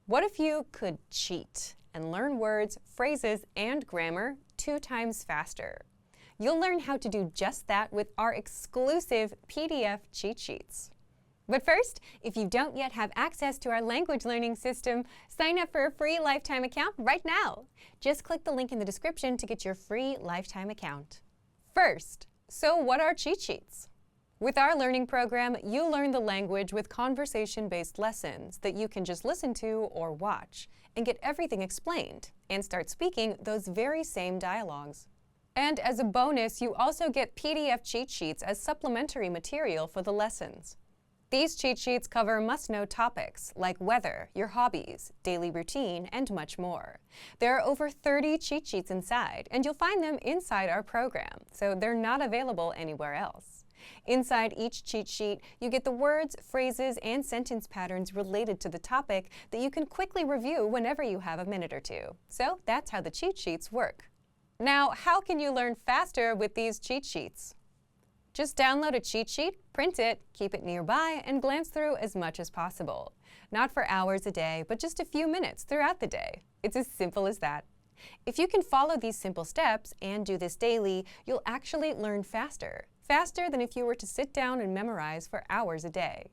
What if you could cheat and learn words, phrases, and grammar 2 times faster? You'll learn how to do just that with our exclusive PDF cheat sheets. But first, if you don't yet have access to our language learning system, sign up for a free lifetime account right now. Just click the link in the description to get your free lifetime account. First, so what are cheat sheets? With our learning program, you learn the language with conversation-based lessons that you can just listen to or watch and get everything explained and start speaking those very same dialogues. And as a bonus, you also get PDF cheat sheets as supplementary material for the lessons. These cheat sheets cover must-know topics like weather, your hobbies, daily routine, and much more. There are over 30 cheat sheets inside, and you'll find them inside our program, so they're not available anywhere else. Inside each cheat sheet, you get the words, phrases, and sentence patterns related to the topic that you can quickly review whenever you have a minute or two. So that's how the cheat sheets work. Now, how can you learn faster with these cheat sheets? Just download a cheat sheet, print it, keep it nearby, and glance through as much as possible. Not for hours a day, but just a few minutes throughout the day. It's as simple as that. If you can follow these simple steps and do this daily, you'll actually learn faster. Faster than if you were to sit down and memorize for hours a day.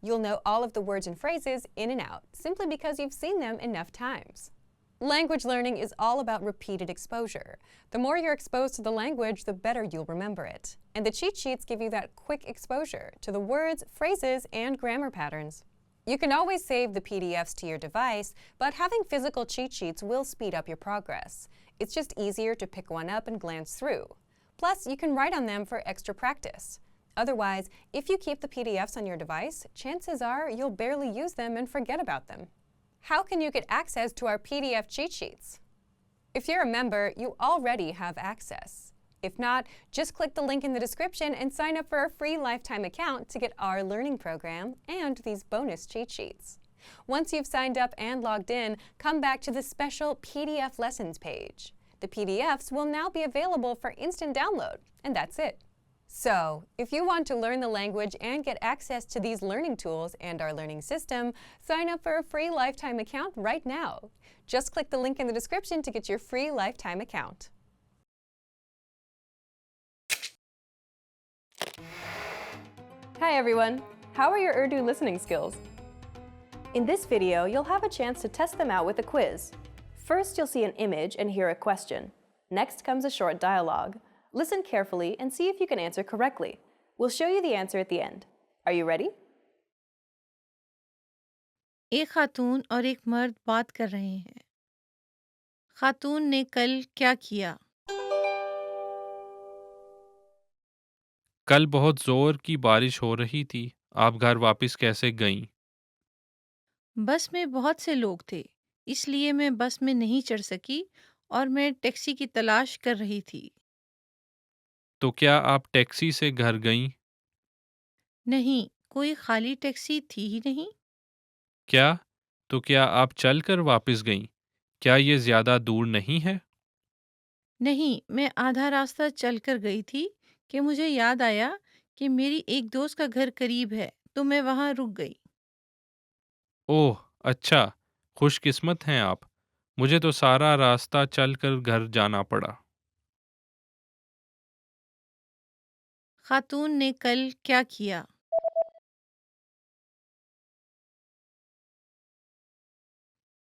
You'll know all of the words and phrases in and out, simply because you've seen them enough times. Language learning is all about repeated exposure. The more you're exposed to the language, the better you'll remember it. And the cheat sheets give you that quick exposure to the words, phrases, and grammar patterns. You can always save the PDFs to your device, but having physical cheat sheets will speed up your progress. It's just easier to pick one up and glance through. Plus, you can write on them for extra practice. Otherwise, if you keep the PDFs on your device, chances are you'll barely use them and forget about them. How can you get access to our PDF cheat sheets? If you're a member, you already have access. If not, just click the link in the description and sign up for a free lifetime account to get our learning program and these bonus cheat sheets. Once you've signed up and logged in, come back to the special PDF lessons page. The PDFs will now be available for instant download, and that's it. So, if you want to learn the language and get access to these learning tools and our learning system, sign up for a free lifetime account right now. Just click the link in the description to get your free lifetime account. Hi everyone! How are your Urdu listening skills? In this video, you'll have a chance to test them out with a quiz. First, you'll see an image and hear a question. Next comes a short dialogue. Listen carefully and see if you can answer correctly. We'll show you the answer at the end. Are you ready? एक खातून और एक मर्द बात कर रहे हैं। खातून ने कल क्या किया? कल बहुत जोर की बारिश हो रही थी। आप घर वापस कैसे गईं? बस में बहुत से लोग थे, इसलिए मैं बस में नहीं चढ़ सकी और मैं टैक्सी की तलाश कर रही थी। तो क्या आप टैक्सी से घर गईं? नहीं, कोई खाली टैक्सी थी ही नहीं। क्या? तो क्या आप चलकर वापस गईं? क्या ये ज़्यादा दूर नहीं है? नहीं, मैं आधा रास्ता चलकर गई थी कि मुझे याद आया कि मेरी एक दोस्त का घर करीब है, तो मैं वहाँ रुक गई। ओह, अच्छा। खुशकिस्मत हैं आप। मुझे तो सारा रास्ता चलकर घर जाना पड़ा। खातून ने कल क्या किया?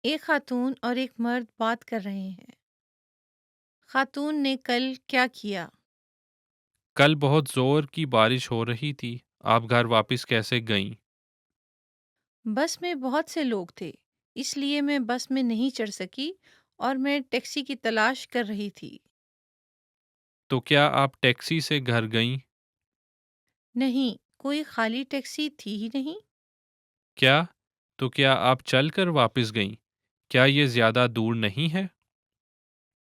एक खातून और एक मर्द बात कर रहे हैं। खातून ने कल क्या किया? कल बहुत जोर की बारिश हो रही थी। आप घर वापस कैसे गईं? बस में बहुत से लोग थे, इसलिए मैं बस में नहीं चढ़ सकी और मैं टैक्सी की तलाश कर रही थी। तो क्या आप टैक्सी से घर गईं? नहीं, कोई खाली टैक्सी थी ही नहीं। क्या? तो क्या आप चलकर वापस गईं? क्या ये ज़्यादा दूर नहीं है?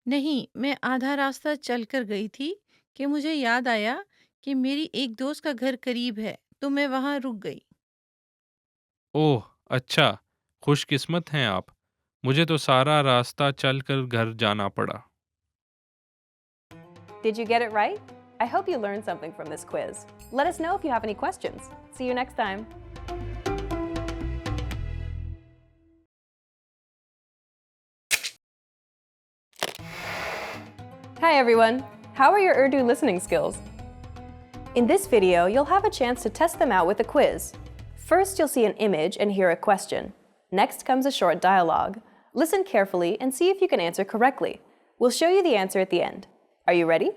नहीं, मैं आधा रास्ता चलकर गई थी कि मुझे याद आया कि मेरी एक दोस्त का घर करीब है, तो मैं वहाँ रुक गई। ओह! अच्छा। खुशकिस्मत हैं आप। मुझे तो सारा रास्ता चलकर घर जाना पड़ा। Did you get it right? I hope you learned something from this quiz. Let us know if you have any questions. See you next time. Hi everyone! How are your Urdu listening skills? In this video, you'll have a chance to test them out with a quiz. First, you'll see an image and hear a question. Next comes a short dialogue. Listen carefully and see if you can answer correctly. We'll show you the answer at the end. Are you ready?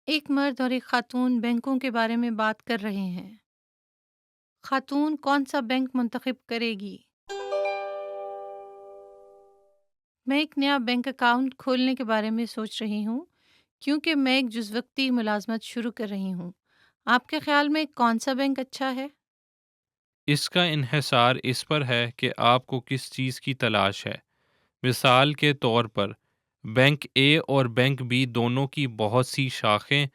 एक मर्द और एक खातून बैंकों के बारे में बात कर रहे हैं। खातून कौन सा बैंक मुंतखब करेगी? मैं एक नया बैंक अकाउंट खोलने के बारे में सोच रही हूँ क्योंकि मैं एक जुज़वक्ती मुलाजमत शुरू कर रही हूँ। आपके ख्याल में कौन सा बैंक अच्छा है? इसका इन्हिसार इस पर है कि आपको किस चीज़ की तलाश है। मिसाल के तौर पर, बैंक ए और बैंक बी दोनों की बहुत सी शाखें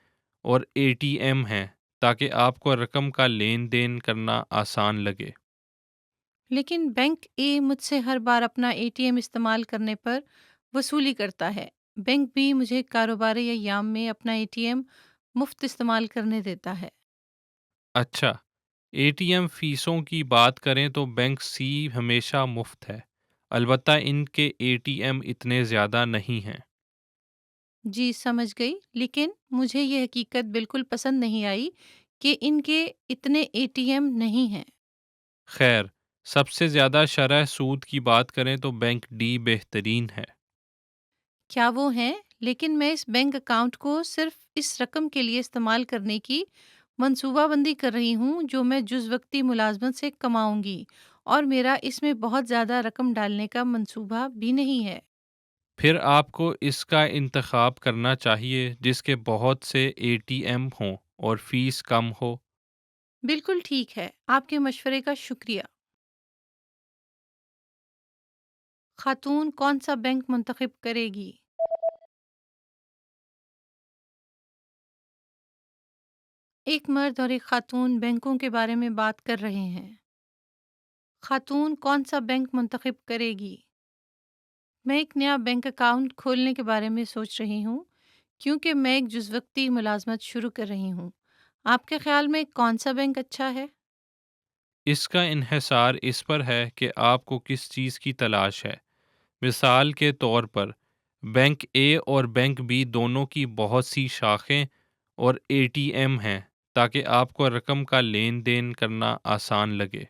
और एटीएम हैं ताकि आपको रकम का लेन देन करना आसान लगे। लेकिन बैंक ए मुझसे हर बार अपना एटीएम इस्तेमाल करने पर वसूली करता है। बैंक बी मुझे कारोबारी अय्याम में अपना एटीएम मुफ्त इस्तेमाल करने देता है। अच्छा, एटीएम फ़ीसों की बात करें तो बैंक सी हमेशा मुफ्त है, अलबत्ता इनके एटीएम इतने ज़्यादा नहीं हैं। जी समझ गई, लेकिन मुझे ये हकीकत बिल्कुल पसंद नहीं आई कि इनके इतने एटीएम नहीं हैं। खैर, सबसे ज़्यादा शरह सूद की बात करें तो बैंक डी बेहतरीन है। क्या वो हैं? लेकिन मैं इस बैंक अकाउंट को सिर्फ इस रकम के लिए इस्तेमाल करने की मंसूबाबंदी कर रही हूँ जो मैं जुज़वक्ती मुलाजमत से कमाऊँगी, और मेरा इसमें बहुत ज़्यादा रकम डालने का मंसूबा भी नहीं है। फिर आपको इसका इंतखाब करना चाहिए जिसके बहुत से एटीएम हों और फ़ीस कम हो। बिल्कुल ठीक है, आपके मशवरे का शुक्रिया। खातून कौन सा बैंक मुंतखब करेगी? एक मर्द और एक खातून बैंकों के बारे में बात कर रहे हैं। खातून कौन सा बैंक मुंतखब करेगी? मैं एक नया बैंक अकाउंट खोलने के बारे में सोच रही हूँ क्योंकि मैं एक जुज़वक्ती मुलाजमत शुरू कर रही हूँ। आपके ख्याल में कौन सा बैंक अच्छा है? इसका इन्हिसार इस पर है कि आपको किस चीज़ की तलाश है। मिसाल के तौर पर, बैंक ए और बैंक बी दोनों की बहुत सी शाखें और एटीएम हैं ताकि आपको रकम का लेन देन करना आसान लगे।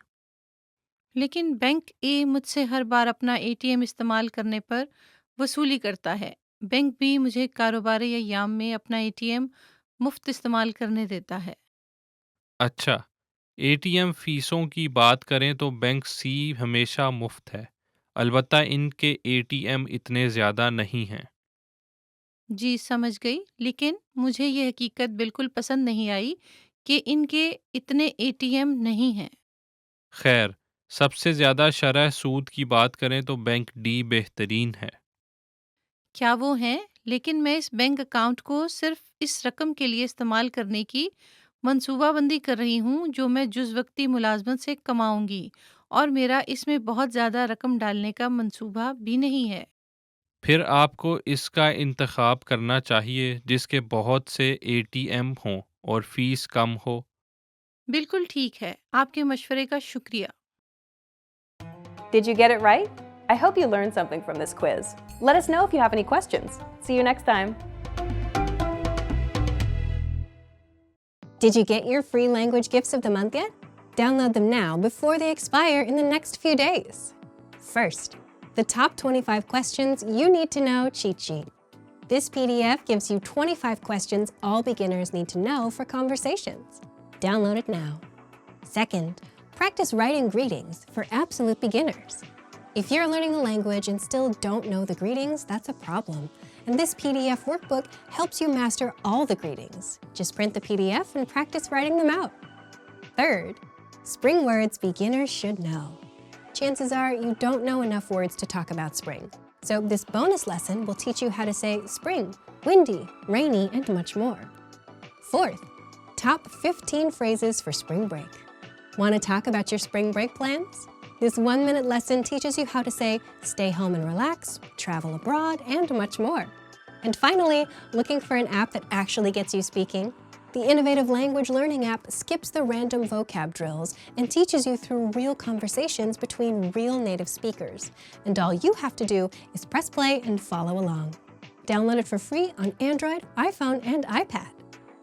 लेकिन बैंक ए मुझसे हर बार अपना एटीएम इस्तेमाल करने पर वसूली करता है। बैंक बी मुझे कारोबारी अय्याम में अपना एटीएम मुफ्त इस्तेमाल करने देता है। अच्छा, एटीएम फ़ीसों की बात करें तो बैंक सी हमेशा मुफ्त है, अलबत्ता इनके एटीएम इतने ज़्यादा नहीं हैं। जी समझ गई, लेकिन मुझे ये हकीकत बिल्कुल पसंद नहीं आई कि इनके इतने एटीएम नहीं हैं। खैर, सबसे ज़्यादा शरह सूद की बात करें तो बैंक डी बेहतरीन है। क्या वो हैं? लेकिन मैं इस बैंक अकाउंट को सिर्फ इस रकम के लिए इस्तेमाल करने की मंसूबाबंदी कर रही हूँ जो मैं जुज़वक्ती मुलाजमत से कमाऊँगी, और मेरा इसमें बहुत ज़्यादा रकम डालने का मंसूबा भी नहीं है। फिर आपको इसका इंतखाब करना चाहिए जिसके बहुत से एटीएम हों और फ़ीस कम हो। बिल्कुल ठीक है, आपके मशवरे का शुक्रिया। Did you get it right? I hope you learned something from this quiz. Let us know if you have any questions. See you next time. Did you get your free language gifts of the month yet? Download them now before they expire in the next few days. First, the top 25 questions you need to know cheat sheet. This PDF gives you 25 questions all beginners need to know for conversations. Download it now. Second, practice writing greetings for absolute beginners. If you're learning the language and still don't know the greetings, that's a problem. And this PDF workbook helps you master all the greetings. Just print the PDF and practice writing them out. Third, spring words beginners should know. Chances are you don't know enough words to talk about spring. So this bonus lesson will teach you how to say spring, windy, rainy, and much more. Fourth, top 15 phrases for spring break. Want to talk about your spring break plans? This 1-minute lesson teaches you how to say stay home and relax, travel abroad, and much more. And finally, looking for an app that actually gets you speaking? The innovative language learning app skips the random vocab drills and teaches you through real conversations between real native speakers. And all you have to do is press play and follow along. Download it for free on Android, iPhone, and iPad.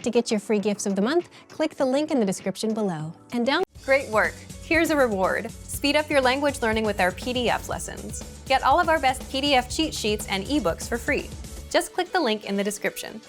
To get your free gifts of the month, click the link in the description below. And Great work! Here's a reward. Speed up your language learning with our PDF lessons. Get all of our best PDF cheat sheets and ebooks for free. Just click the link in the description.